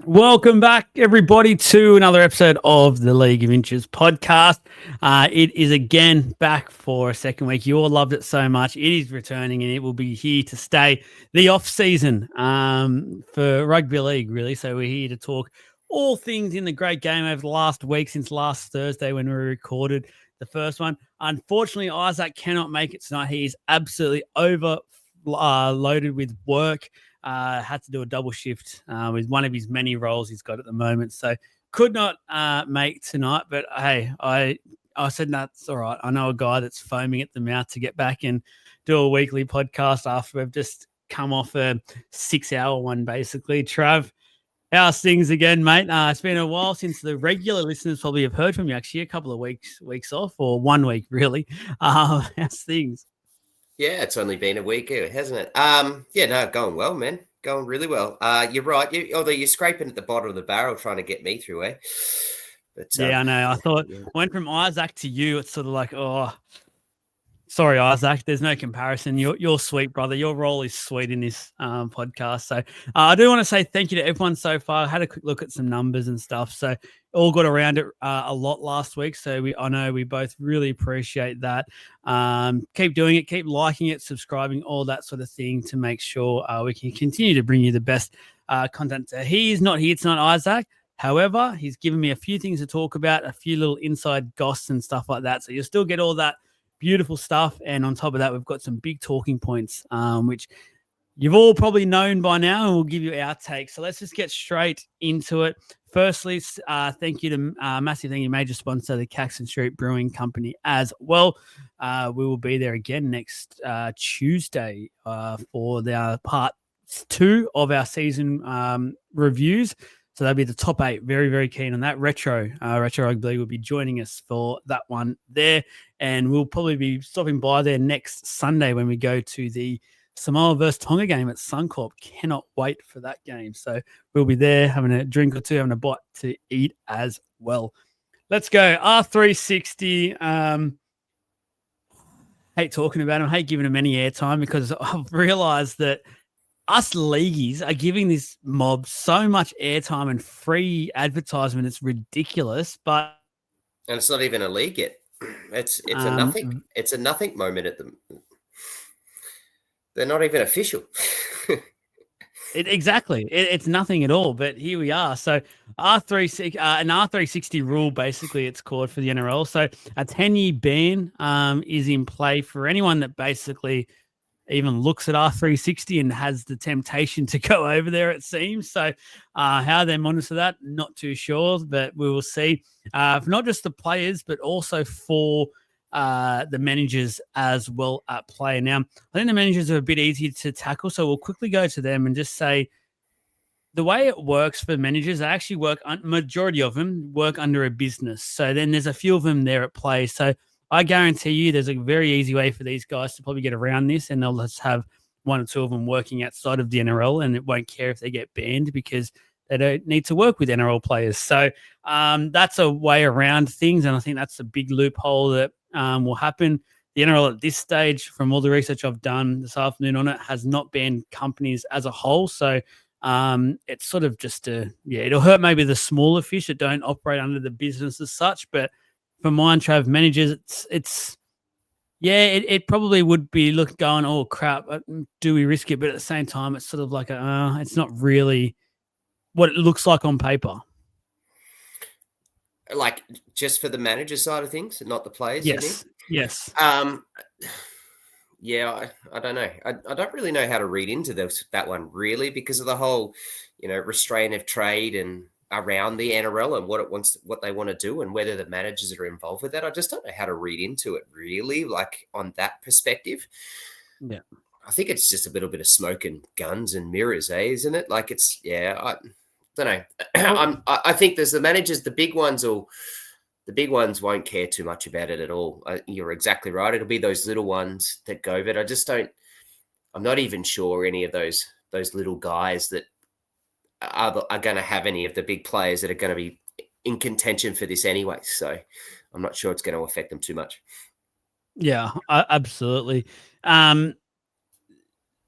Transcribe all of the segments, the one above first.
Welcome back, everybody, to another episode of the League of Inches podcast. It is again back for a second week. You all loved it so much. It is returning and it will be here to stay. The off-season for rugby league, really. So we're here to talk all things in the great game over the last week since last Thursday when we recorded the first one. Unfortunately, Isaac cannot make it tonight. He is absolutely loaded with work. Had to do a double shift with one of his many roles he's got at the moment. So could not make tonight. But hey, I said that's all right. I know a guy that's foaming at the mouth to get back and do a weekly podcast after we've just come off a 6-hour one, basically. Trav, how's things again, mate? It's been a while since the regular listeners probably have heard from you, actually, a couple of weeks off, or 1 week, really. How's things? Yeah, it's only been a week, hasn't it? Yeah, no, going well, man. Going really well. You're right. Although you're scraping at the bottom of the barrel trying to get me through, eh? But yeah, I know. I thought went from Isaac to you. It's sort of like, oh, sorry, Isaac. There's no comparison. You're sweet, brother. Your role is sweet in this podcast. So I do want to say thank you to everyone so far. I had a quick look at some numbers and stuff. So all got around it a lot last week. So I know we both really appreciate that. Keep doing it. Keep liking it, subscribing, all that sort of thing to make sure we can continue to bring you the best content. He is not here tonight, Isaac. However, he's given me a few things to talk about, a few little inside goss and stuff like that. So you'll still get all that beautiful stuff. And on top of that, we've got some big talking points, which you've all probably known by now, and we'll give you our take. So let's just get straight into it. Firstly, thank you to massive thank you, major sponsor, the Caxton Street Brewing Company as well. We will be there again next Tuesday for the part 2 of our season reviews. So that'll be the top 8. Very, very keen on that. Retro Rugby League will be joining us for that one there. And we'll probably be stopping by there next Sunday when we go to the Samoa versus Tonga game at Suncorp. Cannot wait for that game. So we'll be there having a drink or two, having a bite to eat as well. Let's go. R360. Hate talking about them. Hate giving them any airtime because I've realised that us leagueies are giving this mob so much airtime and free advertisement. It's ridiculous, and it's not even a league yet. It's a nothing. It's a nothing moment at them. They're not even official. Exactly. It's nothing at all. But here we are. So R360, an R360 rule, basically, it's called for the NRL. So a 10-year ban is in play for anyone that basically even looks at R360 and has the temptation to go over there, it seems. So how they monitor that, not too sure, but we will see. For not just the players, but also for the managers as well at play. Now, I think the managers are a bit easier to tackle, so we'll quickly go to them and just say the way it works for managers, they actually work, majority of them work under a business. So then there's a few of them there at play. So I guarantee you there's a very easy way for these guys to probably get around this, and they'll just have one or two of them working outside of the NRL, and it won't care if they get banned because they don't need to work with NRL players. So that's a way around things, and I think that's a big loophole that will happen. The NRL at this stage, from all the research I've done this afternoon on it, has not banned companies as a whole. So it's sort of just it'll hurt maybe the smaller fish that don't operate under the business as such, but for mine, Trav, managers, it probably would be going, oh crap, do we risk it? But at the same time, it's sort of like it's not really what it looks like on paper. Like just for the manager side of things, not the players. Yes. Yes. Yeah, I don't know. I don't really know how to read into that one really because of the whole, restraint of trade and around the NRL and what they want to do and whether the managers are involved with that. I just don't know how to read into it really, like on that perspective. Yeah. I think it's just a little bit of smoke and guns and mirrors, isn't it? Like I don't know. I think there's the managers, the big ones won't care too much about it at all. You're exactly right. It'll be those little ones that go, but I'm not even sure any of those little guys that are going to have any of the big players that are going to be in contention for this anyway. So I'm not sure it's going to affect them too much. Yeah, absolutely.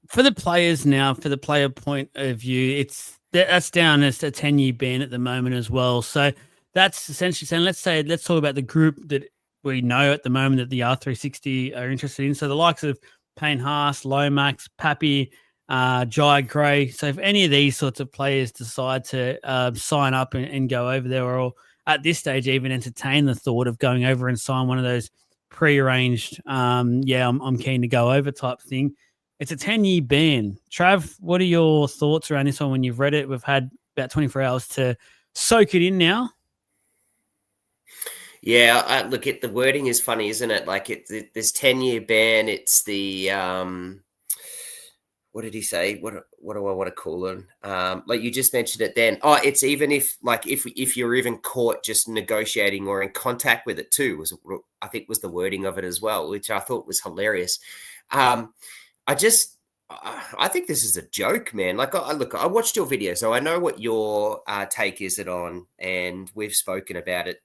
for the players now, for the player point of view, that's down as a 10-year ban at the moment as well. So that's essentially saying, let's talk about the group that we know at the moment that the R360 are interested in. So the likes of Payne Haas, Lomax, Pappy, Jai Gray. So if any of these sorts of players decide to sign up and go over there, or at this stage even entertain the thought of going over and sign one of those pre-arranged, I'm keen to go over type thing, it's a 10-year ban. Trav, what are your thoughts around this one when you've read it? We've had about 24 hours to soak it in now. Yeah, look, the wording is funny, isn't it? Like this 10-year ban. It's the what did he say? What do I want to call it? Like you just mentioned it then. Oh, it's even if you're even caught just negotiating or in contact with it too, I think was the wording of it as well, which I thought was hilarious. I think this is a joke, man. Like, I watched your video, so I know what your take is on, and we've spoken about it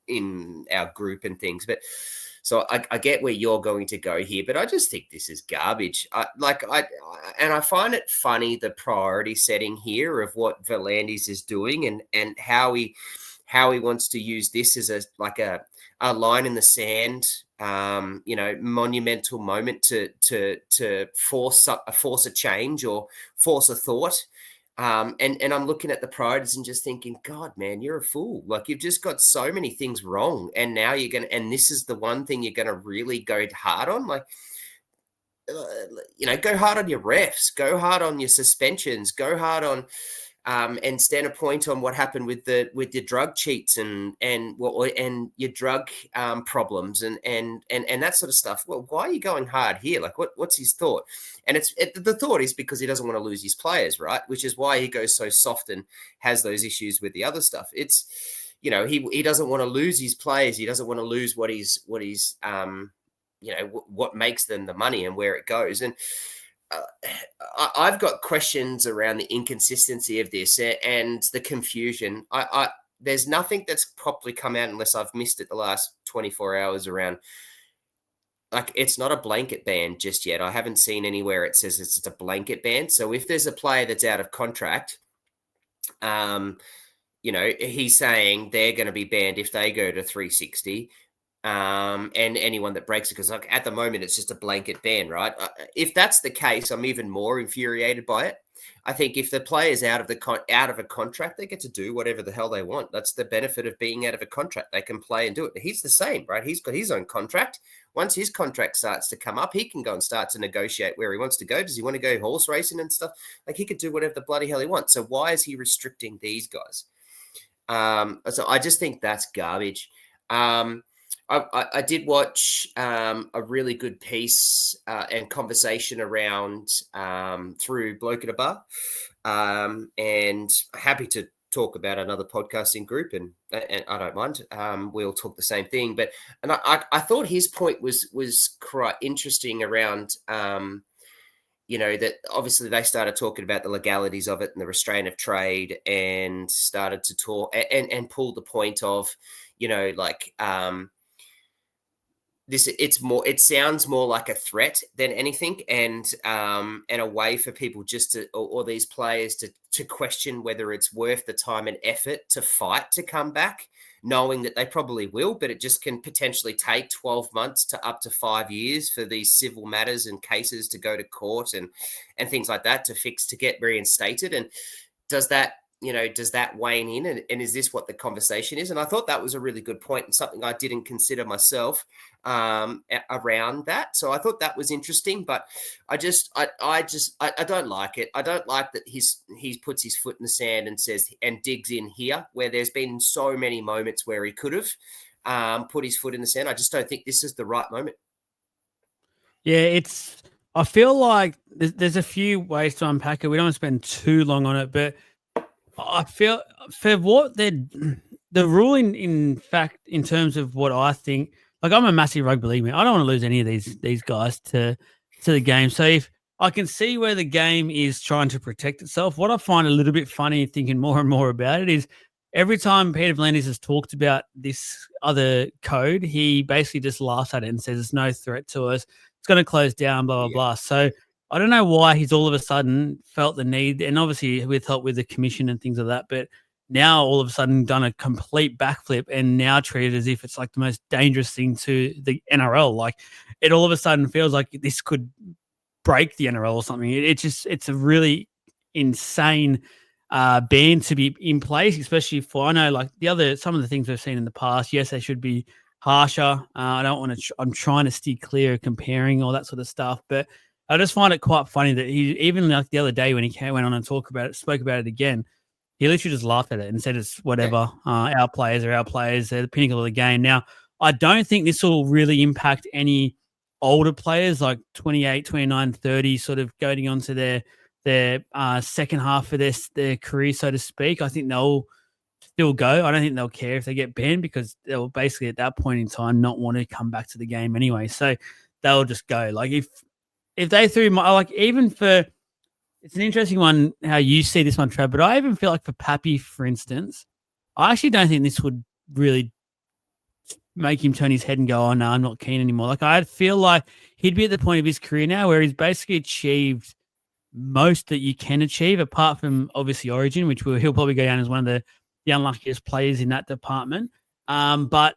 in our group and things. But so I get where you're going to go here, but I just think this is garbage. I find it funny, the priority setting here of what V'landys is doing and how he wants to use this as a line in the sand, monumental moment to force a change or force a thought. And I'm looking at the priorities and just thinking, God, man, you're a fool. Like, you've just got so many things wrong. And now and this is the one thing you're going to really go hard on. Like, go hard on your refs, go hard on your suspensions, go hard on, and stand a point on what happened with your drug cheats and your drug problems and that sort of stuff. Well, why are you going hard here? Like, what's his thought? And the thought is because he doesn't want to lose his players, right? Which is why he goes so soft and has those issues with the other stuff. It's, he doesn't want to lose his players. He doesn't want to lose what makes them the money and where it goes. And I've got questions around the inconsistency of this and the confusion. There's nothing that's properly come out unless I've missed it the last 24 hours around. Like, it's not a blanket ban just yet. I haven't seen anywhere it says it's a blanket ban. So if there's a player that's out of contract, he's saying they're going to be banned if they go to 360. And anyone that breaks it, because like at the moment it's just a blanket ban, right? If that's the case, I'm even more infuriated by it. I think if the player's out of a contract, they get to do whatever the hell they want. That's the benefit of being out of a contract. They can play and do it. He's the same, right? He's got his own contract. Once his contract starts to come up, he can go and start to negotiate where he wants to go. Does he want to go horse racing and stuff? Like, he could do whatever the bloody hell he wants. So why is he restricting these guys? So I just think that's garbage. I did watch a really good piece and conversation around through Bloke at a Bar, and happy to talk about another podcasting group, and I don't mind. We'll talk the same thing, but I thought his point was quite interesting around that obviously they started talking about the legalities of it and the restraint of trade, and started to talk and pull the point of it sounds more like a threat than anything, and a way for people just to, or these players to question whether it's worth the time and effort to fight to come back, knowing that they probably will, but it just can potentially take 12 months to up to 5 years for these civil matters and cases to go to court and things like that to get reinstated. And does that wane in? And is this what the conversation is? And I thought that was a really good point and something I didn't consider myself around that. So I thought that was interesting, but I don't like it. I don't like that he puts his foot in the sand and says, and digs in here, where there's been so many moments where he could have put his foot in the sand. I just don't think this is the right moment. Yeah, I feel like there's a few ways to unpack it. We don't want to spend too long on it, but I feel for what the ruling, in fact, in terms of what I think, like, I'm a massive rugby league man. I don't want to lose any of these guys to the game. So if I can see where the game is trying to protect itself, what I find a little bit funny, thinking more and more about it, is every time Peter V'landys has talked about this other code, he basically just laughs at it and says it's no threat to us. It's going to close down, blah, blah, blah. So I don't know why he's all of a sudden felt the need, and obviously with help with the commission and things like that, but now all of a sudden done a complete backflip and now treated as if it's like the most dangerous thing to the NRL. Like it all of a sudden feels like this could break the NRL or something. It's a really insane ban to be in place, especially for, I know like some of the things we've seen in the past. Yes, they should be harsher. I don't want to, I'm trying to steer clear of comparing all that sort of stuff, but I just find it quite funny that he, even like the other day when he went on and spoke about it again, he literally just laughed at it and said it's whatever. Our players are our players. They're the pinnacle of the game. Now, I don't think this will really impact any older players like 28, 29, 30 sort of going on to their second half of their career, so to speak. I think they'll still go. I don't think they'll care if they get banned because they'll basically at that point in time not want to come back to the game anyway. So they'll just go. Like if they threw like even for, it's an interesting one how you see this one, Trav, but I even feel like for Pappy, for instance, I actually don't think this would really make him turn his head and go, oh, no, I'm not keen anymore. Like I feel like he'd be at the point of his career now where he's basically achieved most that you can achieve, apart from obviously Origin, which he'll probably go down as one of the unluckiest players in that department. But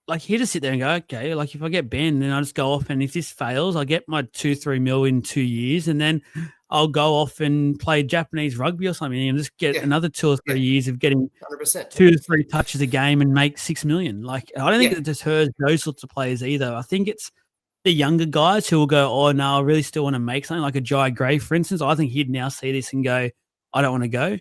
like he'll just sit there and go, okay, like if I get banned, then I'll just go off, and if this fails, I'll get my 2-3 mil in 2 years, and then I'll go off and play Japanese rugby or something and just get another 2 or 3 years of getting 100%. 2 to 3 touches a game and make 6 million. Like I don't think it just hurts those sorts of players either. I think it's the younger guys who will go, oh no, I really still want to make something, like a Jai Gray, for instance. I think he'd now see this and go, I don't want to go.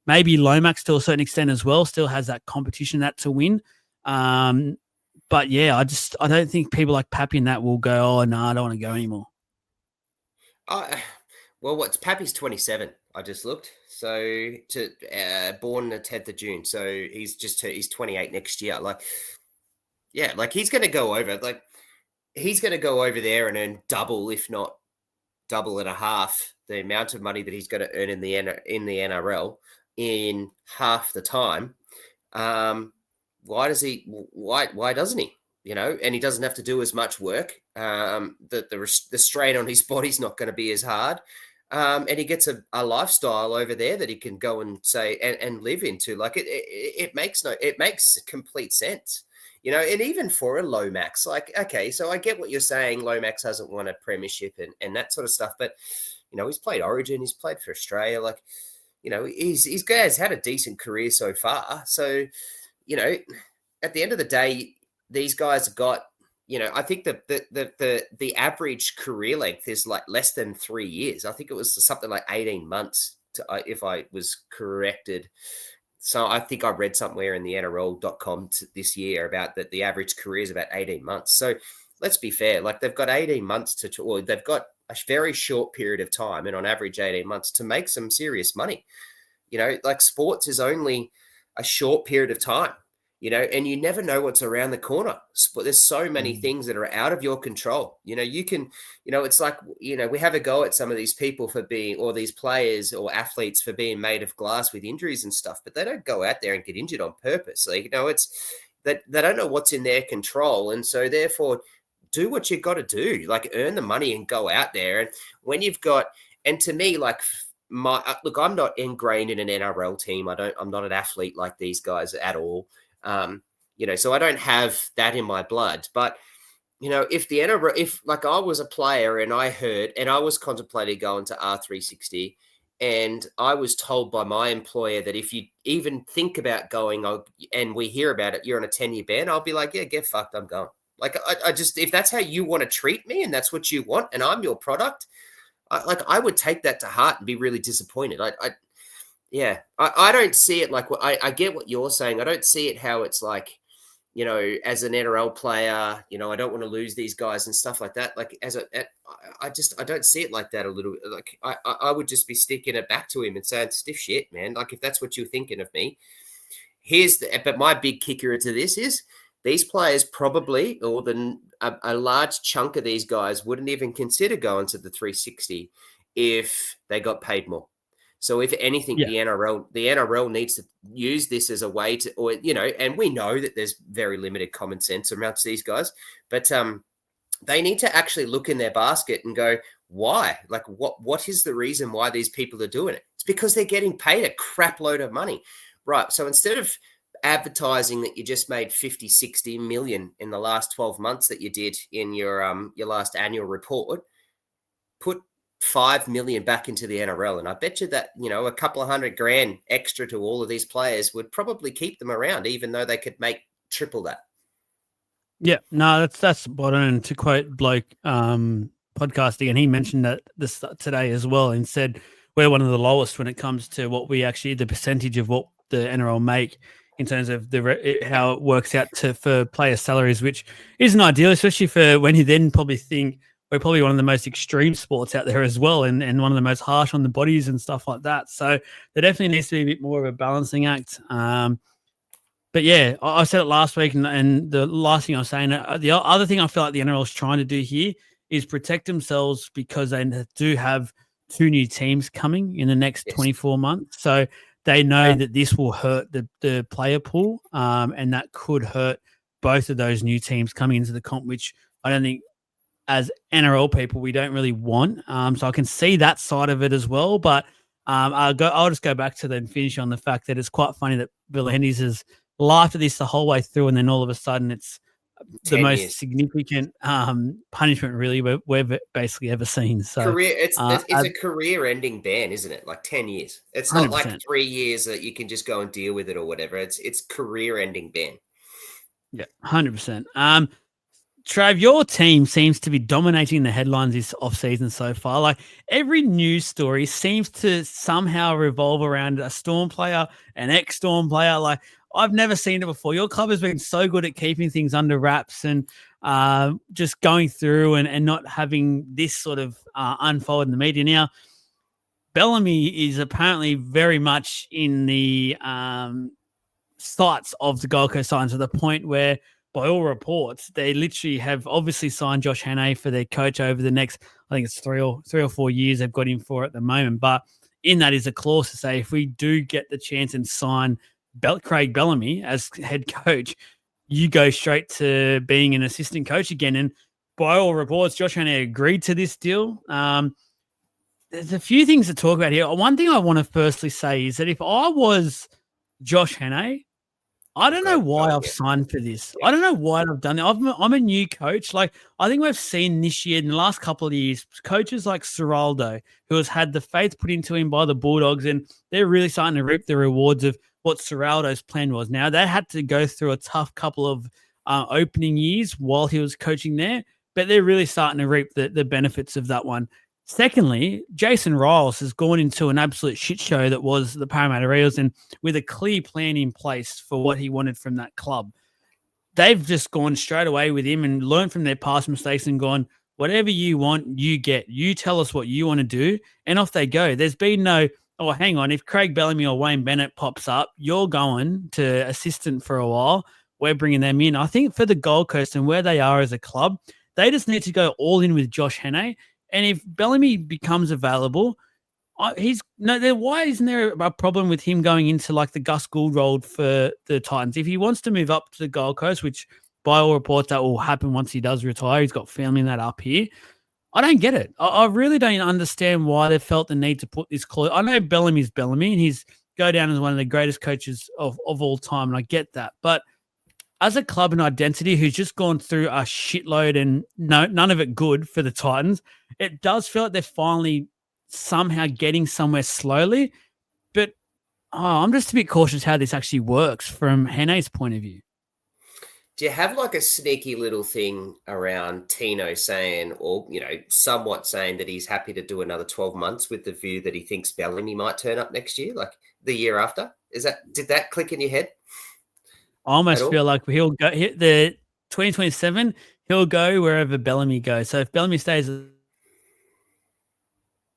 Maybe Lomax to a certain extent as well still has that competition, that to win. But yeah, I don't think people like Pappy and that will go, oh no, I don't want to go anymore. Well, what's Pappy's 27? I just looked. So born the 10th of June. So he's 28 next year. Like, yeah, like he's going to go over. Like he's going to go over there and earn double, if not double and a half, the amount of money that he's going to earn in the NRL in half the time. Why doesn't he? You know, and he doesn't have to do as much work. The strain on his body's not going to be as hard. And he gets a lifestyle over there that he can go and say and live into. Like it makes complete sense. You know, and even for a Lomax, like, okay, so I get what you're saying. Lomax hasn't won a premiership and that sort of stuff, but you know, he's played Origin, he's played for Australia. Like, you know, he's had a decent career so far. So, you know, at the end of the day, these guys have got, you know, I think the average career length is like less than 3 years. I think it was something like 18 months, if I was corrected. So I think I read somewhere in the NRL.com this year about that the average career is about 18 months. So let's be fair. Like they've got 18 months or they've got a very short period of time, and on average 18 months to make some serious money. You know, like sports is only a short period of time. You know, and you never know what's around the corner. There's so many things that are out of your control. You know, you can, you know, it's like, you know, we have a go at some of these people for being, or these players or athletes for being made of glass with injuries and stuff, but they don't go out there and get injured on purpose. Like, you know, it's that they don't know what's in their control. And so therefore do what you got to do, like earn the money and go out there. And when you've got, and to me, like look, I'm not ingrained in an NRL team. I'm not an athlete like these guys at all. You know, so I don't have that in my blood, but you know, if like I was a player and I heard, and I was contemplating going to R360 and I was told by my employer that if you even think about going and we hear about it, you're on a 10-year ban, I'll be like, yeah, get fucked. I'm going. Like, I just, if that's how you want to treat me and that's what you want, and I'm your product, I would take that to heart and be really disappointed. Yeah, I don't see it like I get what you're saying. I don't see it how it's like, you know, as an NRL player, you know, I don't want to lose these guys and stuff like that. Like I don't see it like that a little. Like I would just be sticking it back to him and saying, stiff shit, man. Like if that's what you're thinking of me, but my big kicker to this is these players probably, or a large chunk of these guys wouldn't even consider going to the 360 if they got paid more. So if anything, the NRL needs to use this as a way to, or, you know, and we know that there's very limited common sense amongst these guys, but they need to actually look in their basket and go, why? Like, what is the reason why these people are doing it? It's because they're getting paid a crap load of money. Right. So instead of advertising that you just made 50, 60 million in the last 12 months that you did in your last annual report, put 5 million back into the NRL. And I bet you that, a couple of $100,000 extra to all of these players would probably keep them around, even though they could make triple that. Yeah, no, that's spot on. To quote Bloke podcasting, and he mentioned that this today as well, and said we're one of the lowest when it comes to what we actually, the percentage of what the NRL make in terms of how it works out for player salaries, which isn't ideal, especially for when you then probably think we're probably one of the most extreme sports out there as well, and one of the most harsh on the bodies and stuff like that. So there definitely needs to be a bit more of a balancing act. But yeah, I said it last week, and the last thing I was saying, the other thing I feel like the NRL is trying to do here is protect themselves because they do have 2 new teams coming in the next 24 months. So they know that this will hurt the player pool, and that could hurt both of those new teams coming into the comp, which I don't think as NRL people we don't really want. So I can see that side of it as well. But I'll just go back to then finish on the fact that it's quite funny that Bill Hendy's has laughed at this the whole way through, and then all of a sudden it's the most significant punishment really we've basically ever seen. So it's a career-ending ban, isn't it? Like 10 years. It's not 100%. Like 3 years that you can just go and deal with it or whatever. It's career-ending ban. Yeah, 100%. Trav, your team seems to be dominating the headlines this offseason so far. Like every news story seems to somehow revolve around a Storm player, an ex-Storm player. Like I've never seen it before. Your club has been so good at keeping things under wraps and just going through and not having this sort of unfold in the media. Now, Bellamy is apparently very much in the sights of the Gold Coast Titans to the point where, by all reports, they literally have obviously signed Josh Hannay for their coach over the next, I think it's 3 or 4 years they've got him for at the moment. But in that is a clause to say if we do get the chance and sign Craig Bellamy as head coach, you go straight to being an assistant coach again. And by all reports, Josh Hannay agreed to this deal. There's a few things to talk about here. One thing I want to firstly say is that if I was Josh Hannay, I don't know why I've signed for this. I don't know why I've done it. I'm a new coach. Like, I think we've seen this year, in the last couple of years, coaches like Ciraldo, who has had the faith put into him by the Bulldogs, and they're really starting to reap the rewards of what Ciraldo's plan was. Now, they had to go through a tough couple of opening years while he was coaching there, but they're really starting to reap the benefits of that one. Secondly, Jason Riles has gone into an absolute shit show that was the Parramatta Eels, and with a clear plan in place for what he wanted from that club. They've just gone straight away with him and learned from their past mistakes and gone, whatever you want, you get. You tell us what you want to do, and off they go. There's been no, oh, hang on, if Craig Bellamy or Wayne Bennett pops up, you're going to assistant for a while. We're bringing them in. I think for the Gold Coast and where they are as a club, they just need to go all in with Josh Hannay. And if Bellamy becomes available, why isn't there a problem with him going into like the Gus Gould role for the Titans? If he wants to move up to the Gold Coast, which by all reports that will happen once he does retire, he's got family in that up here. I don't get it. I really don't understand why they felt the need to put this clause. I know Bellamy's Bellamy and he's go down as one of the greatest coaches of all time, and I get that. But as a club and identity who's just gone through a shitload and none of it good for the Titans, it does feel like they're finally somehow getting somewhere slowly. But I'm just a bit cautious how this actually works from Hannay's point of view. Do you have like a sneaky little thing around Tino saying, or, somewhat saying that he's happy to do another 12 months with the view that he thinks Bellamy might turn up next year, like the year after? Did that click in your head? I almost feel like he'll go hit the 2027. He'll go wherever Bellamy goes. So if Bellamy stays at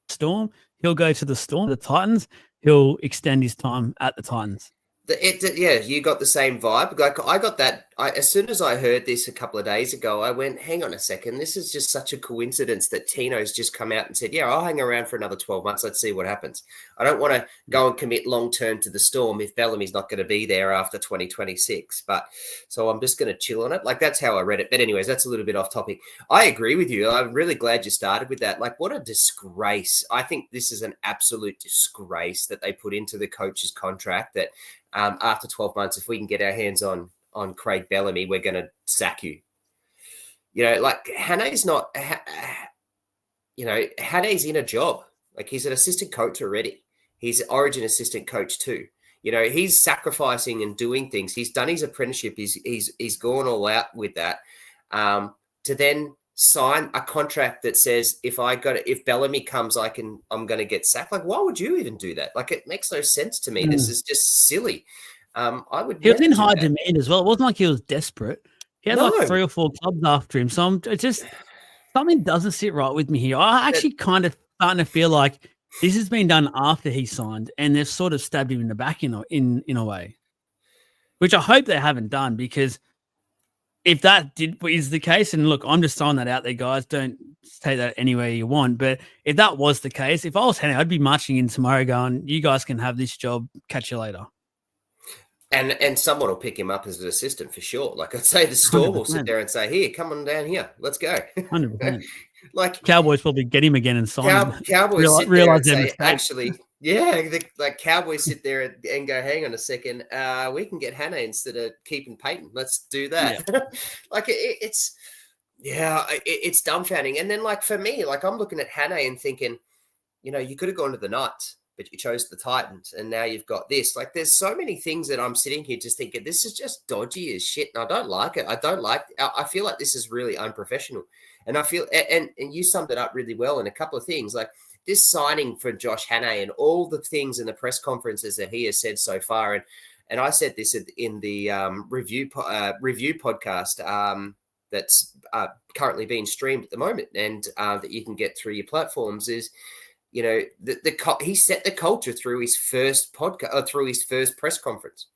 Storm, he'll go to the Storm. The Titans, he'll extend his time at the Titans. You got the same vibe. Like I got that. As soon as I heard this a couple of days ago, I went, "Hang on a second, this is just such a coincidence that Tino's just come out and said, yeah, I'll hang around for another 12 months. Let's see what happens. I don't want to go and commit long term to the Storm if Bellamy's not going to be there after 2026. But so I'm just going to chill on it. Like that's how I read it. But anyways, that's a little bit off topic. I agree with you. I'm really glad you started with that. Like what a disgrace. I think this is an absolute disgrace that they put into the coach's contract that. After 12 months, if we can get our hands on Craig Bellamy, we're going to sack you. You know, like Hannay's not, Hannay's in a job. Like he's an assistant coach already. He's an Origin assistant coach too. You know, he's sacrificing and doing things. He's done his apprenticeship. He's gone all out with that. To then sign a contract that says if Bellamy comes, I'm going to get sacked. Like, why would you even do that? Like, it makes no sense to me. This is just silly. I would. He was in high demand as well. It wasn't like he was desperate. He had like 3 or 4 clubs after him. So it's just something doesn't sit right with me here. I actually kind of starting to feel like this has been done after he signed, and they've sort of stabbed him in the back in a way, which I hope they haven't done because. If that is the case, and look, I'm just throwing that out there, guys. Don't take that anywhere you want. But if that was the case, if I was Hannay, I'd be marching in tomorrow going, you guys can have this job. Catch you later. And someone will pick him up as an assistant for sure. Like I'd say the Storm 100%. Will sit there and say, here, come on down here. Let's go. 100%. Like Cowboys probably get him again and sign him. Cowboys realize their mistake. Actually, yeah, like Cowboys sit there and go, hang on a second, we can get Hannay instead of keeping Peyton. Let's do that. Yeah. Like it's dumbfounding. And then like for me, like I'm looking at Hannay and thinking, you know, you could have gone to the Knights, but you chose the Titans, and now you've got this. Like there's so many things that I'm sitting here just thinking this is just dodgy as shit, and I don't like it. I feel like this is really unprofessional. And I feel, and you summed it up really well in a couple of things, like this signing for Josh Hannay and all the things in the press conferences that he has said so far. And I said this in the review podcast that's currently being streamed at the moment and that you can get through your platforms is, you know, he set the culture through his first podcast, through his first press conference.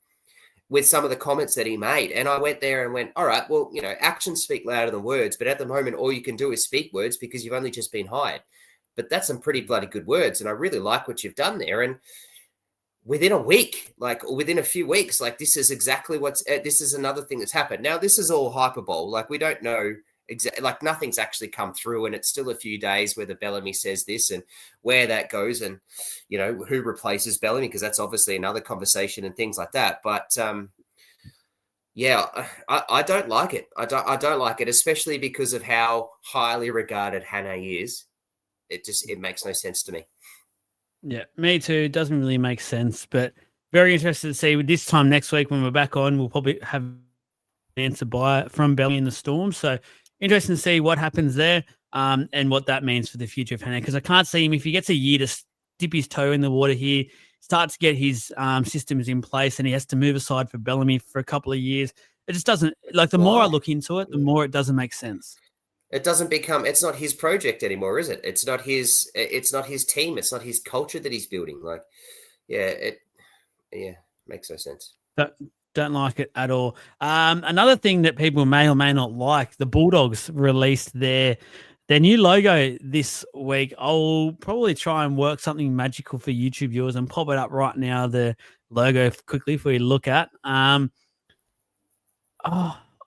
With some of the comments that he made. And I went there and went, all right, well, you know, actions speak louder than words, but at the moment, all you can do is speak words because you've only just been hired. But that's some pretty bloody good words. And I really like what you've done there. And within a week, like within a few weeks, like this is exactly this is another thing that's happened. Now, this is all hyperbole. Like we don't know exactly, like nothing's actually come through, and it's still a few days whether Bellamy says this and where that goes and, you know, who replaces Bellamy, because that's obviously another conversation and things like that. But I don't like it. I don't like it, especially because of how highly regarded Hannay is. It makes no sense to me. Yeah, me too. It doesn't really make sense, but very interested to see this time next week when we're back on, we'll probably have an answer from Bellamy in the Storm. So interesting to see what happens there and what that means for the future of Hannay, because I can't see him, if he gets a year to dip his toe in the water here, start to get his systems in place, and he has to move aside for Bellamy for a couple of years. It just doesn't, like the more I look into it, the more it doesn't make sense. It doesn't become, it's not his project anymore, is it? It's not his team. It's not his culture that he's building. Like, makes no sense. Don't like it at all. Another thing that people may or may not like, the Bulldogs released their new logo this week. I'll probably try and work something magical for YouTube viewers and pop it up right now, the logo quickly for you to look at.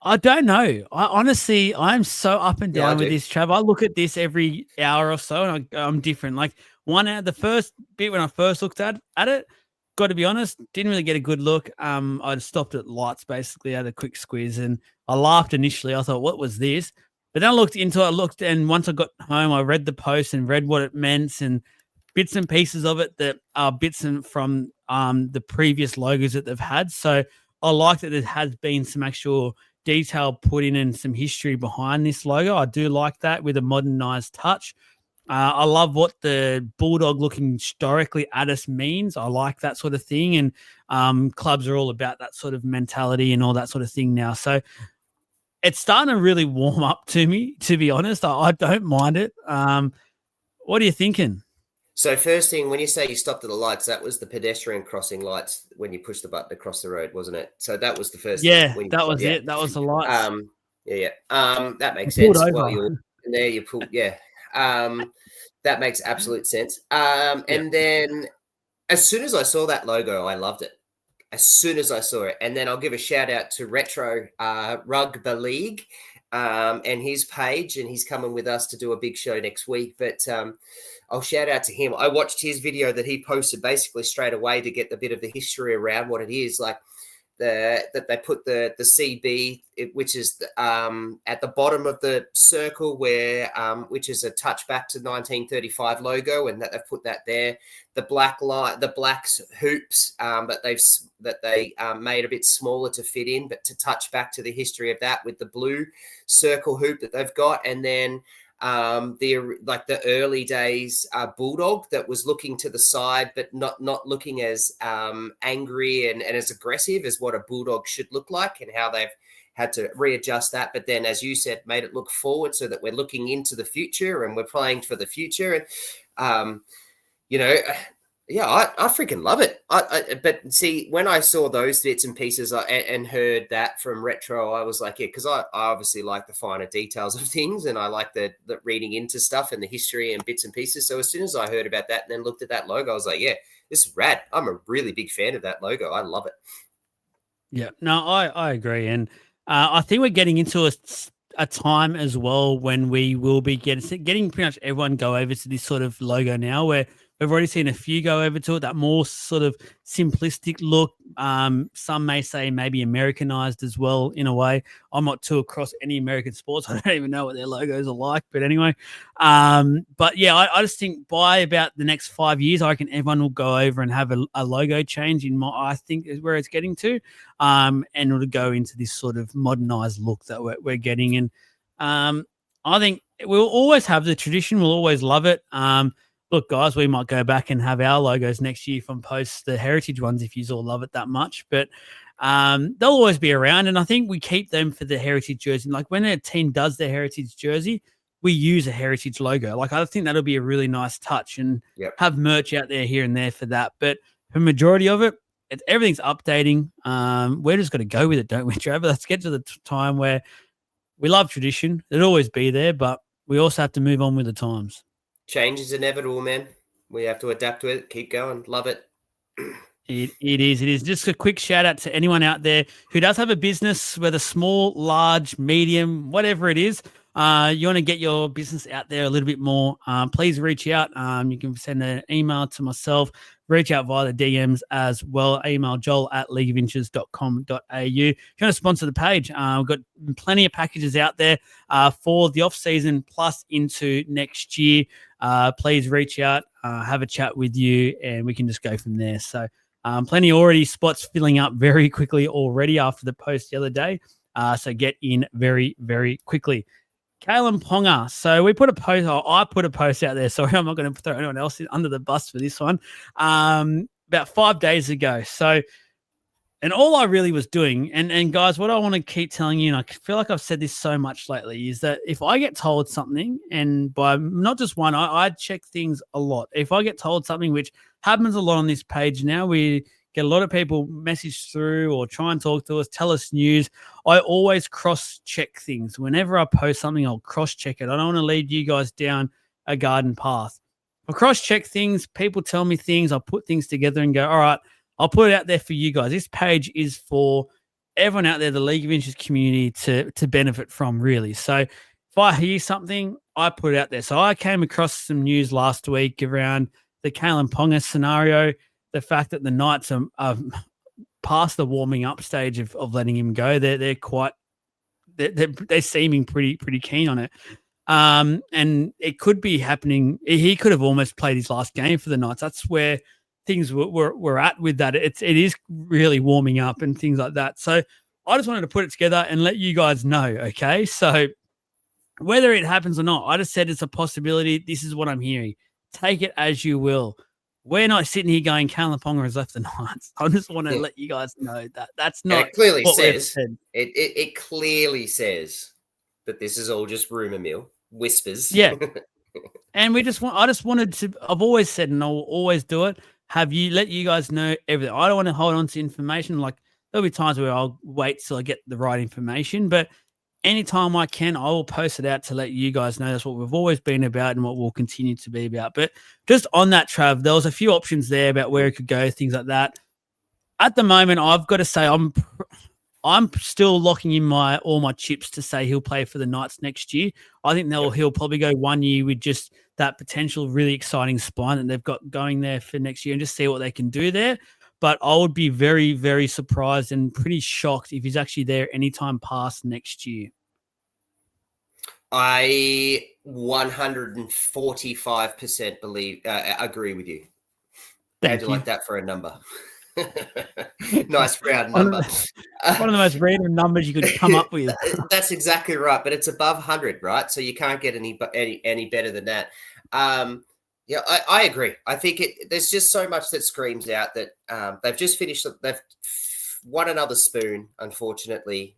I don't know. I'm so up and down with this, Trav. I look at this every hour or so, and I'm different. Like the first bit when I first looked at it, got to be honest, didn't really get a good look. I stopped at lights, basically, had a quick squeeze, and I laughed initially. I thought, what was this? But then I looked into it, and once I got home, I read the post and read what it meant and bits and pieces of it that are bits from the previous logos that they've had. So I like that there has been some actual detail put in and some history behind this logo. I do like that with a modernized touch. I love what the Bulldog looking historically at us means. I like that sort of thing. And clubs are all about that sort of mentality and all that sort of thing now. So it's starting to really warm up to me, to be honest. I don't mind it. What are you thinking? So first thing, when you say you stopped at the lights, that was the pedestrian crossing lights when you pushed the button across the road, wasn't it? So that was the first thing. Yeah, that was it. That was the lights. That makes Pulled sense. Well, over. you're in there, you pulled, that makes absolute sense. Yeah. And then as soon as I saw that logo, I loved it. As soon as I saw it. And then I'll give a shout out to Retro Rugby League and his page, and he's coming with us to do a big show next week. But I'll shout out to him. I watched his video that he posted basically straight away to get the bit of the history around what it is. Like that they put the CB, which is at the bottom of the circle, where which is a touchback to 1935 logo, and that they've put that there. The black hoops that they made a bit smaller to fit in, but to touch back to the history of that with the blue circle hoop that they've got, and then the early days Bulldog that was looking to the side, but not looking as angry and as aggressive as what a Bulldog should look like, and how they've had to readjust that. But then, as you said, made it look forward so that we're looking into the future and we're playing for the future. And, I freaking love it. But see, when I saw those bits and pieces and heard that from Retro, I was like, yeah, because I obviously like the finer details of things, and I like the reading into stuff and the history and bits and pieces. So as soon as I heard about that and then looked at that logo, I was like, yeah, this is rad. I'm a really big fan of that logo. I love it. Yeah, no, I agree. And I think we're getting into a time as well when we will be getting pretty much everyone go over to this sort of logo now, where we've already seen a few go over to it, that more sort of simplistic look. Some may say maybe Americanized as well in a way. I'm not too across any American sports. I don't even know what their logos are like. But anyway, but yeah, I just think by about the next 5 years, I reckon everyone will go over and have a logo change I think is where it's getting to. And it'll go into this sort of modernized look that we're getting. And I think we'll always have the tradition. We'll always love it. Look, guys, we might go back and have our logos next year from post the heritage ones if you all love it that much. But they'll always be around. And I think we keep them for the heritage jersey. Like when a team does their heritage jersey, we use a heritage logo. Like I think that'll be a really nice touch, and have merch out there here and there for that. But the majority of it, everything's updating. We're just going to go with it, don't we, Trevor? Let's get to the time where we love tradition. It'll always be there, but we also have to move on with the times. Change is inevitable, man. We have to adapt to it. Keep going. Love it. It is. Just a quick shout out to anyone out there who does have a business, whether small, large, medium, whatever it is. You want to get your business out there a little bit more, please reach out. You can send an email to myself, reach out via the DMs as well. Email joel@leagueofinches.com.au. If you want to sponsor the page, we've got plenty of packages out there for the off season plus into next year. Please reach out, have a chat with you, and we can just go from there. So plenty already spots filling up very quickly already after the post the other day. So get in very, very quickly. Kalyn Ponga. So we put a post, or I put a post out there. Sorry, I'm not going to throw anyone else under the bus for this one. About 5 days ago. So, and all I really was doing, and guys, what I want to keep telling you, and I feel like I've said this so much lately, is that if I get told something, and by not just one, I check things a lot. If I get told something, which happens a lot on this page now, we get a lot of people message through or try and talk to us, tell us news. I always cross-check things. Whenever I post something, I'll cross-check it. I don't want to lead you guys down a garden path. I cross-check things. People tell me things. I put things together and go, all right, I'll put it out there for you guys. This page is for everyone out there, the League of Inches community, to benefit from, really. So if I hear something, I put it out there. So I came across some news last week around the Kalyn Ponga scenario, the fact that the Knights are past the warming up stage of letting him go. They're seeming pretty keen on it. And it could be happening. He could have almost played his last game for the Knights. That's where things were at with that. It is really warming up and things like that. So I just wanted to put it together and let you guys know. Okay. So whether it happens or not, I just said it's a possibility. This is what I'm hearing. Take it as you will. We're not sitting here going, Kalyn Ponga has left the Knights. I just want to let you guys know that that's not. And it clearly says it clearly says that this is all just rumor mill, whispers. Yeah. And I just wanted to, I've always said, and I'll always do it, let you guys know everything. I don't want to hold on to information. Like, there'll be times where I'll wait till I get the right information, but anytime I can, I will post it out to let you guys know. That's what we've always been about and what we'll continue to be about. But just on that, Trav, there was a few options there about where it could go, things like that. At the moment, I've got to say I'm still locking in all my chips to say he'll play for the Knights next year. I think he'll probably go 1 year with just that potential really exciting spine that they've got going there for next year and just see what they can do there. But I would be very, very surprised and pretty shocked if he's actually there anytime past next year. I 145% agree with you. How'd you like that for a number? Nice round number. One of the most random numbers you could come up with. That's exactly right, but it's above 100, right? So you can't get any better than that. Yeah, I agree. I think there's just so much that screams out that they've just finished. They've won another spoon, unfortunately.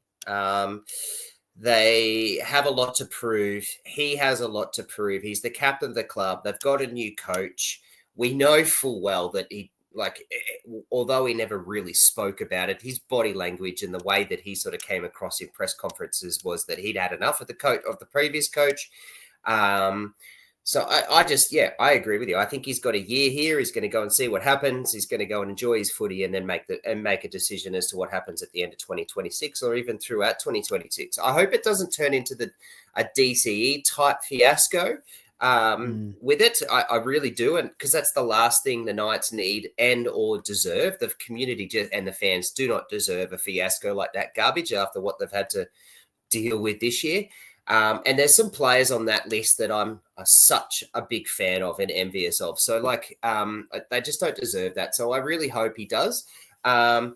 They have a lot to prove. He has a lot to prove. He's the captain of the club. They've got a new coach. We know full well that although he never really spoke about it, his body language and the way that he sort of came across in press conferences was that he'd had enough of the previous coach. So I agree with you. I think he's got a year here. He's going to go and see what happens. He's going to go and enjoy his footy and then make a decision as to what happens at the end of 2026 or even throughout 2026. I hope it doesn't turn into a DCE type fiasco with it. I really do. And because that's the last thing the Knights need and or deserve. The community and the fans do not deserve a fiasco like that garbage after what they've had to deal with this year. And there's some players on that list that I'm such a big fan of and envious of. So, they just don't deserve that. So I really hope he does. Do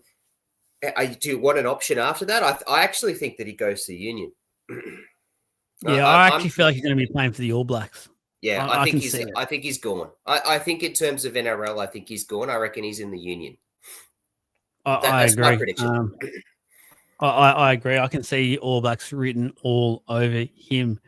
you want an option after that? I actually think that he goes to the Union. Yeah, I actually feel like he's going to be playing for the All Blacks. Yeah, I think he's gone. I think in terms of NRL, I think he's gone. I reckon he's in the Union. That's agree. My prediction. I agree. I can see All Blacks written all over him.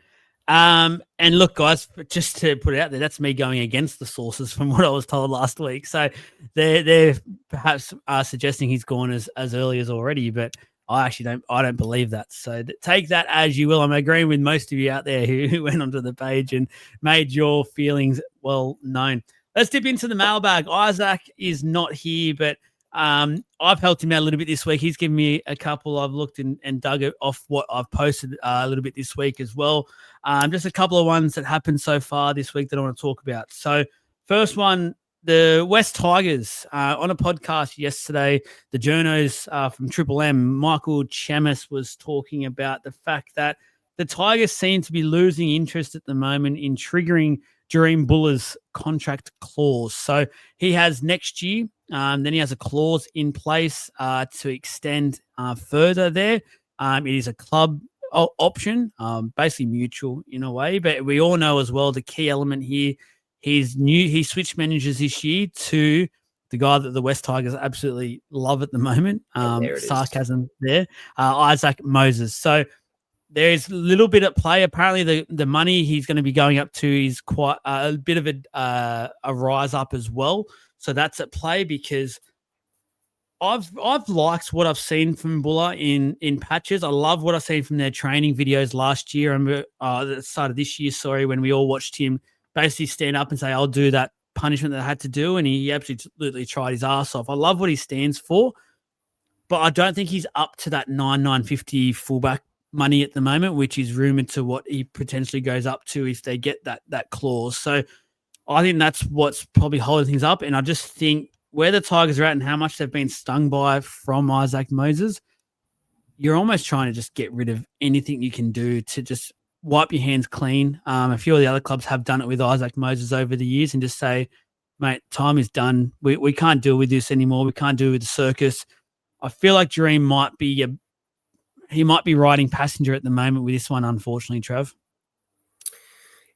And look, guys, just to put it out there, that's me going against the sources from what I was told last week. So they're perhaps suggesting he's gone as early as already, but I actually don't believe that. So take that as you will. I'm agreeing with most of you out there who went onto the page and made your feelings well known. Let's dip into the mailbag. Isaac is not here, but I've helped him out a little bit this week. He's given me a couple. I've looked and dug it off what I've posted a little bit this week as well. Just a couple of ones that happened so far this week that I want to talk about. So first one, the West Tigers on a podcast yesterday, the journos from Triple M, Michael Chamis was talking about the fact that the Tigers seem to be losing interest at the moment in triggering Dream Buller's contract clause. So he has next year, then he has a clause in place to extend further there. It is a club option, basically mutual in a way, but we all know as well the key element here, he switched managers this year to the guy that the West Tigers absolutely love at the moment. Sarcasm there, Isaac Moses. So there's a little bit at play. Apparently, the money he's going to be going up to is quite a bit of a rise up as well. So that's at play because I've liked what I've seen from Buller in patches. I love what I've seen from their training videos last year. I remember at the start of this year, when we all watched him basically stand up and say, I'll do that punishment that I had to do. And he absolutely tried his ass off. I love what he stands for, but I don't think he's up to that 9,950 fullback money at the moment, which is rumored to what he potentially goes up to if they get that clause. So I think that's what's probably holding things up. And I just think where the Tigers are at and how much they've been stung by from Isaac Moses, you're almost trying to just get rid of anything you can do to just wipe your hands clean. A few of the other clubs have done it with Isaac Moses over the years and just say, mate, time is done. We can't deal with this anymore. We can't deal with the circus. I feel like Dream might be riding passenger at the moment with this one, unfortunately, Trev.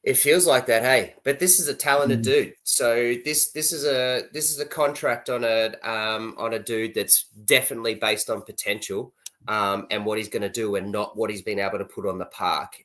It feels like that, hey. But this is a talented dude. So this is a contract on a dude that's definitely based on potential and what he's going to do and not what he's been able to put on the park.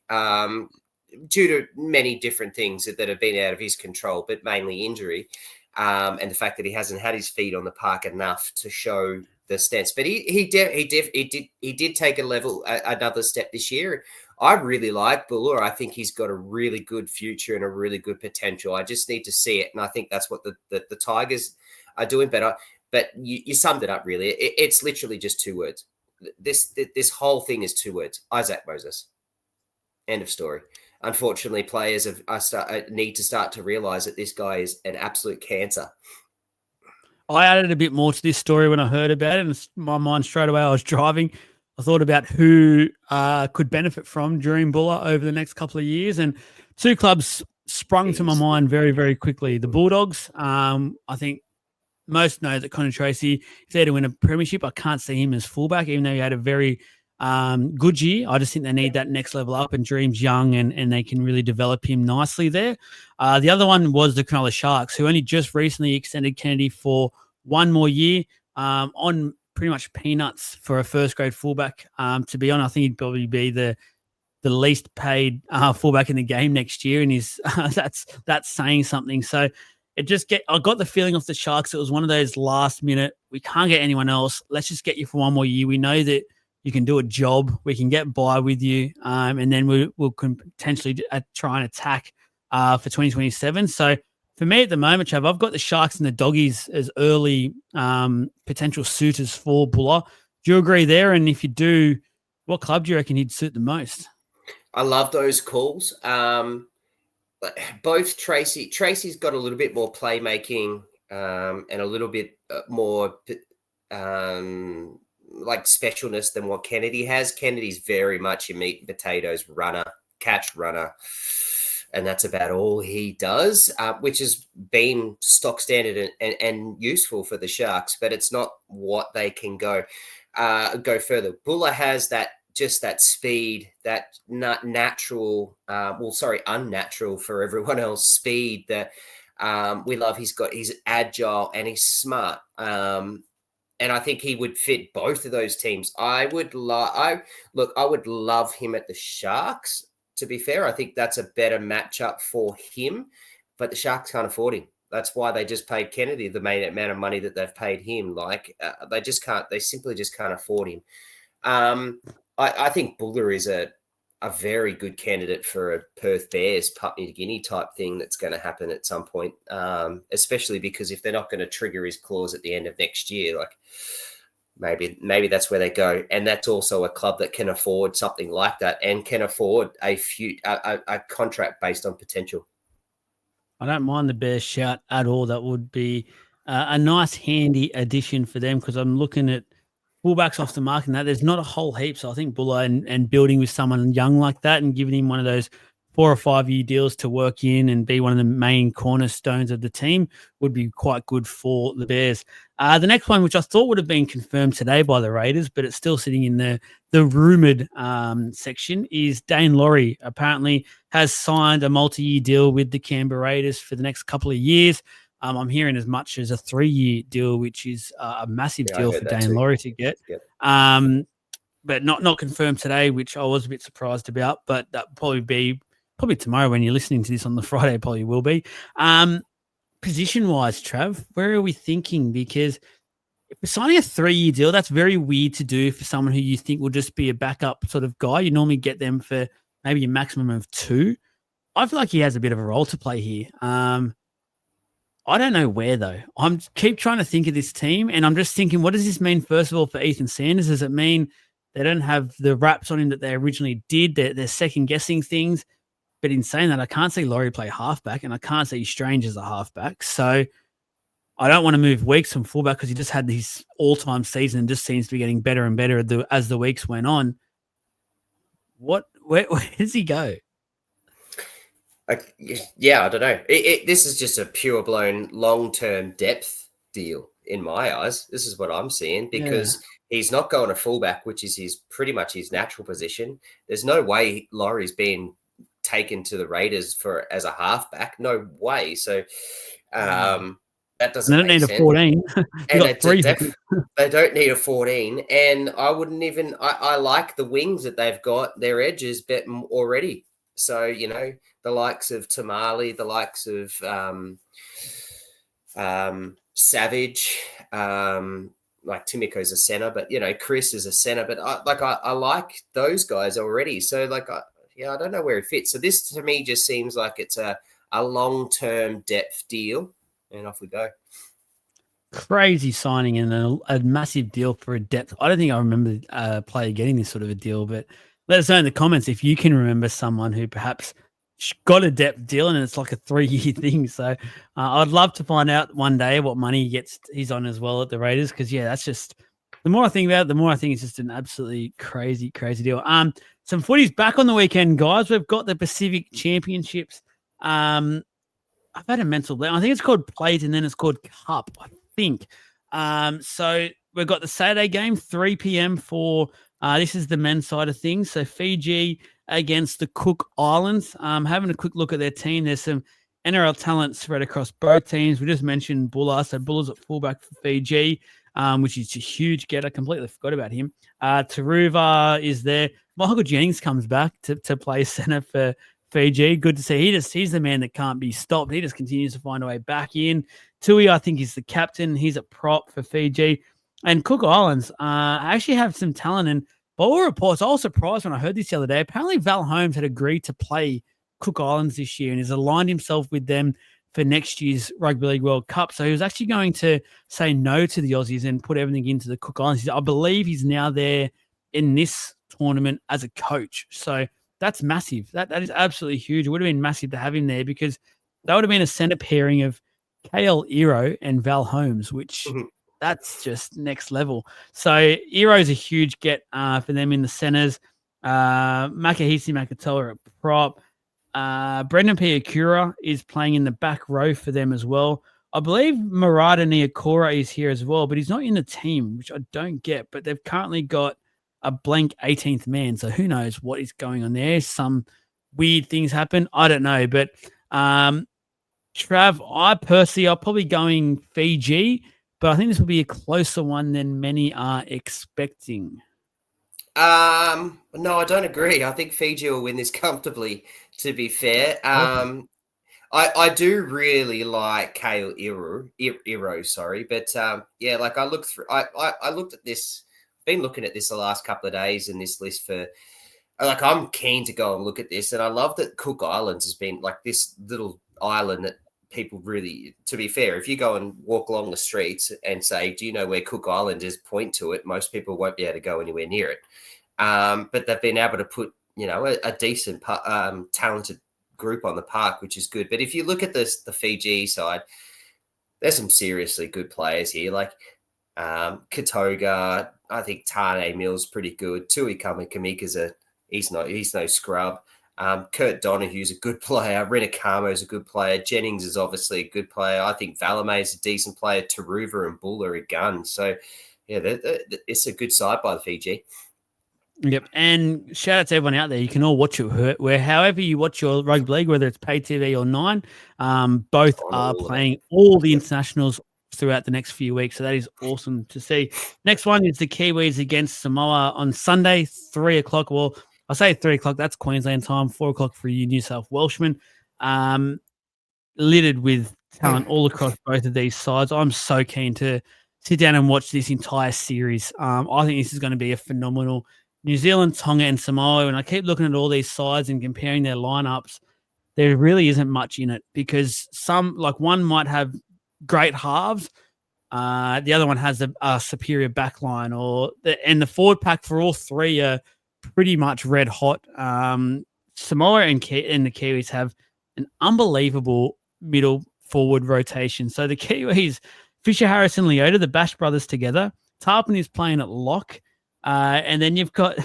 due to many different things that have been out of his control, but mainly injury, and the fact that he hasn't had his feet on the park enough to show the stats. But he did take another step this year. I really like Buller. I think he's got a really good future and a really good potential. I just need to see it, and I think that's what the Tigers are doing better. But you summed it up really. It's literally just 2 words. This whole thing is 2 words: Isaac Moses. End of story. Unfortunately, players need to start to realise that this guy is an absolute cancer. I added a bit more to this story when I heard about it, and my mind straight away, I was driving. I thought about who could benefit from Dream Buller over the next couple of years, and 2 clubs sprung to my mind very, very quickly. The Bulldogs, I think most know that Connor Tracy, if they're to win a premiership, I can't see him as fullback, even though he had a very good year. I just think they need that next level up, and Dream's young and they can really develop him nicely there. The other one was the Cronulla Sharks, who only just recently extended Kennedy for 1 more year on pretty much peanuts for a first grade fullback. To be honest, I think he'd probably be the least paid fullback in the game next year, and that's saying something. So I got the feeling off the Sharks. It was one of those last minute, we can't get anyone else. Let's just get you for 1 more year. We know that you can do a job. We can get by with you. And then we'll potentially try and attack for 2027. So for me at the moment, Trav, I've got the Sharks and the Doggies as early potential suitors for Buller. Do you agree there? And if you do, what club do you reckon he'd suit the most? I love those calls. Both Tracy's got a little bit more playmaking and a little bit more like specialness than what Kennedy has. Kennedy's very much a meat and potatoes runner, catch runner, and that's about all he does, which has been stock standard and useful for the Sharks, but it's not what they can go further. Buller has that speed, that unnatural for everyone else speed that we love. He's agile and he's smart. And I think he would fit both of those teams. I would love him at the Sharks. To be fair, I think that's a better matchup for him, but the Sharks can't afford him. That's why they just paid Kennedy the main amount of money that they've paid him. They simply just can't afford him. I think Buller is a very good candidate for a Perth Bears, Papua New Guinea type thing that's going to happen at some point, especially because if they're not going to trigger his clause at the end of next year, like maybe that's where they go. And that's also a club that can afford something like that and can afford a contract based on potential. I don't mind the Bears shout at all. That would be a nice, handy addition for them, because I'm looking at fullbacks off the mark and that there's not a whole heap. So I think Buller and building with someone young like that and giving him one of those 4 or 5 year deals to work in and be one of the main cornerstones of the team would be quite good for the Bears. The next one, which I thought would have been confirmed today by the Raiders, but it's still sitting in the rumoured section, is Dane Laurie. Apparently has signed a multi-year deal with the Canberra Raiders for the next couple of years. I'm hearing as much as a 3-year deal, which is a massive deal for Dane Laurie to get. Yep. But not confirmed today, which I was a bit surprised about, but that probably tomorrow when you're listening to this on the Friday, probably will be. Position-wise, Trav, where are we thinking? Because if we're signing a 3-year deal, that's very weird to do for someone who you think will just be a backup sort of guy. You normally get them for maybe a maximum of 2. I feel like he has a bit of a role to play here. I don't know where, though. I'm keep trying to think of this team, and I'm just thinking, what does this mean, first of all, for Ethan Sanders? Does it mean they don't have the wraps on him that they originally did? They're second-guessing things. But in saying that, I can't see Laurie play halfback, and I can't see Strange as a halfback. So I don't want to move Weeks from fullback because he just had his all-time season and just seems to be getting better and better as the weeks went on. Where does he go? I don't know. This is just a pure blown long-term depth deal in my eyes. This is what I'm seeing, because he's not going to fullback, which is pretty much his natural position. There's no way Laurie's being taken to the Raiders as a halfback. No way. So that doesn't make sense. They don't need a 14. They don't need a 14. And I wouldn't even – I like the wings that they've got, their edges already. So, the likes of Tamale, the likes of Savage, like Timiko's a center, but, Chris is a center. But I like those guys already. So, I don't know where he fits. So this to me just seems like it's a long-term depth deal. And off we go. Crazy signing and a massive deal for a depth. I don't think I remember a player getting this sort of a deal, but let us know in the comments if you can remember someone who perhaps got a depth deal and it's like a 3-year thing. So I'd love to find out one day what money he's on as well at the Raiders, because that's just, the more I think about it, the more I think it's just an absolutely crazy deal. Some footy's back on the weekend, guys. We've got the Pacific Championships. I've had a mental blank. I think it's called Plate and then it's called Cup, I think. So we've got the Saturday game, 3 p.m. for this is the men's side of things. So Fiji against the Cook Islands. Having a quick look at their team, there's some NRL talent spread across both teams. We just mentioned Buller. So Buller's at fullback for Fiji, which is a huge get. I completely forgot about him. Taruva is there. Michael Jennings comes back to play center for Fiji. Good to see. He's the man that can't be stopped. He just continues to find a way back in. Tui, I think, is the captain. He's a prop for Fiji. And Cook Islands actually have some talent. And by all reports, I was surprised when I heard this the other day. Apparently, Val Holmes had agreed to play Cook Islands this year and has aligned himself with them for next year's Rugby League World Cup. So he was actually going to say no to the Aussies and put everything into the Cook Islands. I believe he's now there in this tournament as a coach. So that's massive. That is absolutely huge. It would have been massive to have him there because that would have been a centre pairing of KL Ero and Val Holmes, which that's just next level. So Ero is a huge get for them in the centres. Makahisi Makatoa at prop. Brendan Piakura is playing in the back row for them as well. I believe Murata Niokora is here as well, but he's not in the team, which I don't get. But they've currently got a blank 18th man, so who knows what is going on there. Some weird things happen. I don't know. But Trav, I'm probably going Fiji, but I think this will be a closer one than many are expecting. No, I don't agree. I think Fiji will win this comfortably, to be fair. I do really like Kale Iro, but I looked through. I looked at this. Been looking at this the last couple of days in this list for. I'm keen to go and look at this, and I love that Cook Islands has been like this little island that people really. To be fair, if you go and walk along the streets and say, "Do you know where Cook Island is?" point to it, most people won't be able to go anywhere near it. But they've been able to put a decent talented group on the park, which is good. But if you look at the Fiji side, there's some seriously good players here, like Katoga. I think Tane Mill's pretty good. Tui Kamika's he's no scrub. Kurt Donohue's a good player. Renakamo's a good player. Jennings is obviously a good player. I think Valame's a decent player. Taruva and Bull are a gun. So yeah, it's a good side by the Fiji. Yep, and shout out to everyone out there. You can all watch it however you watch your rugby league, whether it's pay TV or Nine. Both are playing all the internationals throughout the next few weeks, so that is awesome to see. Next one is the Kiwis against Samoa on Sunday, 3 o'clock. Well, I say 3 o'clock. That's Queensland time. 4 o'clock for you New South Welshmen. Littered with talent all across both of these sides. I'm so keen to sit down and watch this entire series. I think this is going to be a phenomenal. New Zealand, Tonga, and Samoa, and I keep looking at all these sides and comparing their lineups, there really isn't much in it because one might have great halves, the other one has a superior back line, and the forward pack for all three are pretty much red hot. Samoa and the Kiwis have an unbelievable middle forward rotation. So the Kiwis, Fisher, Harris, and Leota, the Bash brothers together. Tarpon is playing at lock. And then you've got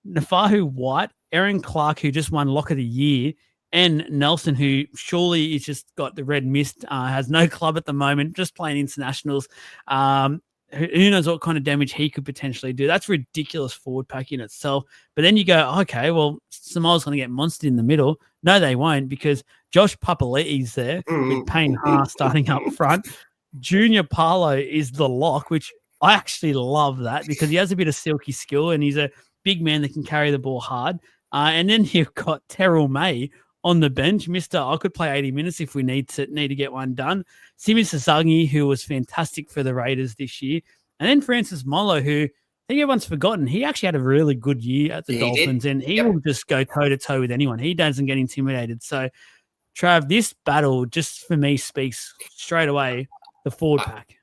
Nafahu White, Aaron Clark, who just won Lock of the Year, and Nelson, who surely is just got the red mist, has no club at the moment, just playing internationals. Who knows what kind of damage he could potentially do. That's ridiculous forward pack in itself. But then you go, okay, well, Samoa's going to get monstered in the middle. No, they won't, because Josh Papali'i's there with Payne Haas starting up front. Junior Paulo is the lock, which I actually love that because he has a bit of silky skill and he's a big man that can carry the ball hard. And then you've got Terrell May on the bench. I could play 80 minutes if we need to get one done. Simi Sasagi, who was fantastic for the Raiders this year. And then Francis Molo, who I think everyone's forgotten. He actually had a really good year at the Dolphins, and he will just go toe-to-toe with anyone. He doesn't get intimidated. So, Trav, this battle just for me speaks straight away the forward pack.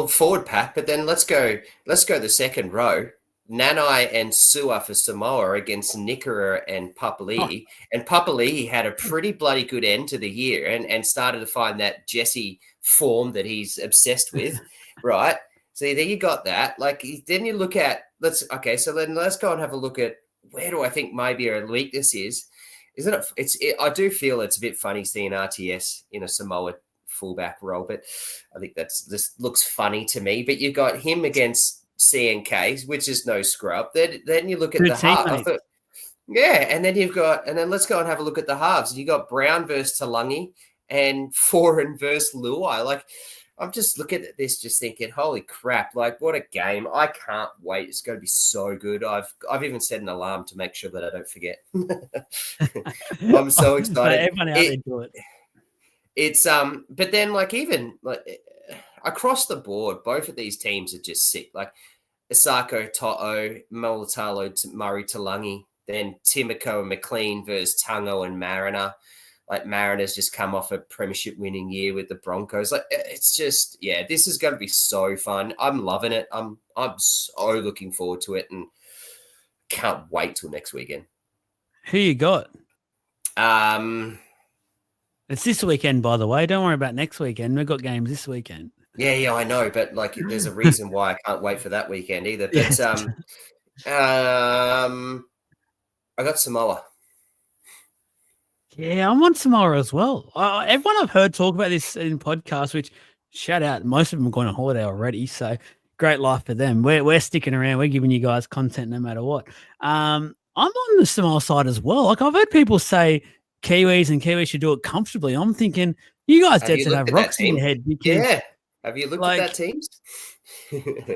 Forward pack, but then let's go the second row. Hannay and Sua for Samoa against Nikora and Papali'i. And Papali'i had a pretty bloody good end to the year and started to find that Jesse form that he's obsessed with, right? So there you got that. Like, then you look at, let's go and have a look at where do I think maybe our weakness is. Isn't it? I do feel it's a bit funny seeing RTS in a Samoa fullback role, but I think this looks funny to me. But you got him against CNK, which is no scrub. Then you look at the half. And then let's go and have a look at the halves. You got Brown versus Talangi and Foran versus Luai. Like, I'm just looking at this, just thinking, holy crap! Like, what a game! I can't wait. It's going to be so good. I've even set an alarm to make sure that I don't forget. I'm so excited. Everyone out there do it. It's but then even across the board, both of these teams are just sick. Like Isako, To'o, Molatalo, Murray, Talangi, then Timoko and McLean versus Tango and Mariner. Like, Mariners just come off a premiership winning year with the Broncos. Like, it's just, this is going to be so fun. I'm loving it. I'm so looking forward to it and can't wait till next weekend. Who you got? It's this weekend, by the way. Don't worry about next weekend. We've got games this weekend. Yeah, I know. But, there's a reason why I can't wait for that weekend either. But I got Samoa. Yeah, I'm on Samoa as well. Everyone I've heard talk about this in podcasts, which shout out, most of them are going on holiday already. So great life for them. We're sticking around. We're giving you guys content no matter what. I'm on the Samoa side as well. Like, I've heard people say Kiwis should do it comfortably. I'm thinking you guys have to have rocks in your head. Because, have you looked at that team?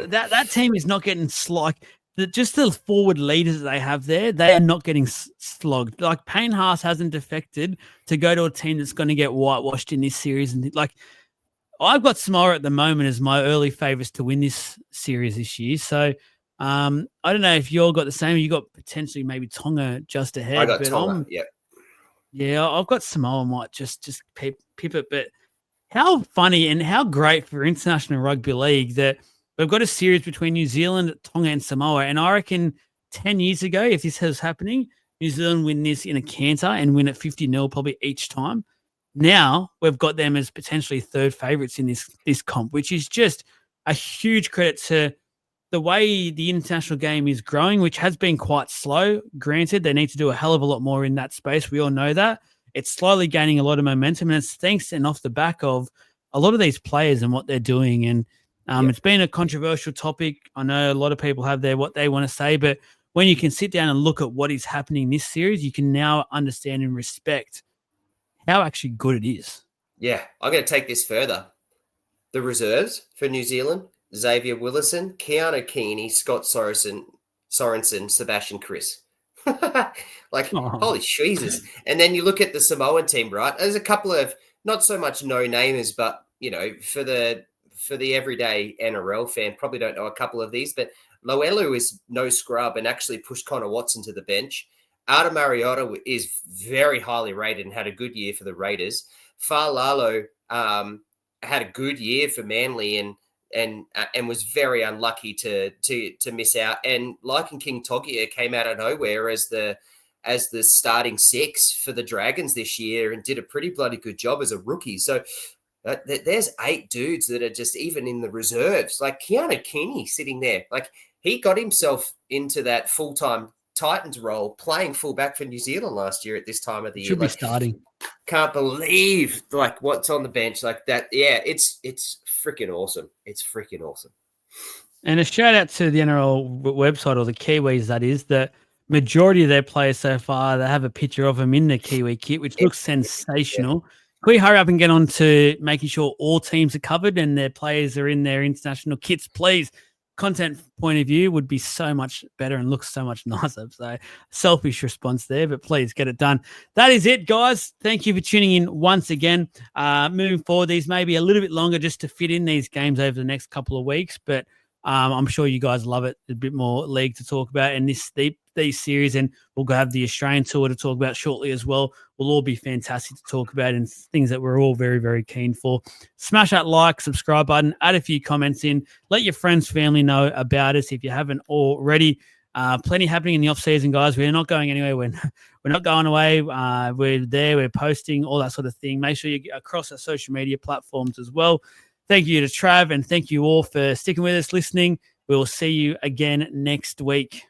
that team is not getting just the forward leaders that they have there, they are not getting slogged. Like, Payne Haas hasn't defected to go to a team that's going to get whitewashed in this series. And I've got Samoa at the moment as my early favourites to win this series this year. So I don't know if you all got the same. You got potentially maybe Tonga just ahead. I got Tonga, Yeah, I've got Samoa might just pip it. But how funny and how great for International Rugby League that we've got a series between New Zealand, Tonga, and Samoa. And I reckon 10 years ago, if this was happening, New Zealand win this in a canter and win at 50-0 probably each time. Now we've got them as potentially third favourites in this comp, which is just a huge credit to the way the international game is growing, which has been quite slow. Granted, they need to do a hell of a lot more in that space. We all know that. It's slowly gaining a lot of momentum, and it's thanks and off the back of a lot of these players and what they're doing. And it's been a controversial topic. I know a lot of people have what they want to say, but when you can sit down and look at what is happening in this series, you can now understand and respect how actually good it is. Yeah, I'm going to take this further. The reserves for New Zealand: Xavier Willison, Keanu Keeney, Scott Sorensen, Sebastian Chris. Holy Jesus. And then you look at the Samoan team, right? There's a couple of not so much no-namers, but, for the everyday NRL fan, probably don't know a couple of these, but Loelu is no scrub and actually pushed Connor Watson to the bench. Arda Mariota is very highly rated and had a good year for the Raiders. Fa'alalo had a good year for Manly and was very unlucky to miss out. And Lycan King Togia came out of nowhere as the starting six for the Dragons this year and did a pretty bloody good job as a rookie. So there's 8 dudes that are just even in the reserves. Like Keanu Keeney sitting there, like he got himself into that full-time Titans role playing fullback for New Zealand last year at this time of the year. Should be starting. Can't believe what's on the bench like that. Yeah, it's freaking awesome. It's freaking awesome. And a shout out to the NRL website, or the Kiwis, that is, the majority of their players so far, they have a picture of them in the Kiwi kit, which looks sensational. Yeah. Can we hurry up and get on to making sure all teams are covered and their players are in their international kits, please? content point of view would be so much better and looks so much nicer. So selfish response there, but please get it done. That is it, guys. Thank you for tuning in once again. Moving forward, these may be a little bit longer just to fit in these games over the next couple of weeks, but I'm sure you guys love it. A bit more league to talk about, and these series, and we'll go have the Australian tour to talk about shortly as well. Will all be fantastic to talk about and things that we're all very, very keen for. Smash that like, subscribe button, add a few comments in, let your friends, family know about us if you haven't already. Plenty happening in the off-season, guys. We're not going anywhere. We're not going away. We're there. We're posting, all that sort of thing. Make sure you get across our social media platforms as well. Thank you to Trav, and thank you all for sticking with us, listening. We will see you again next week.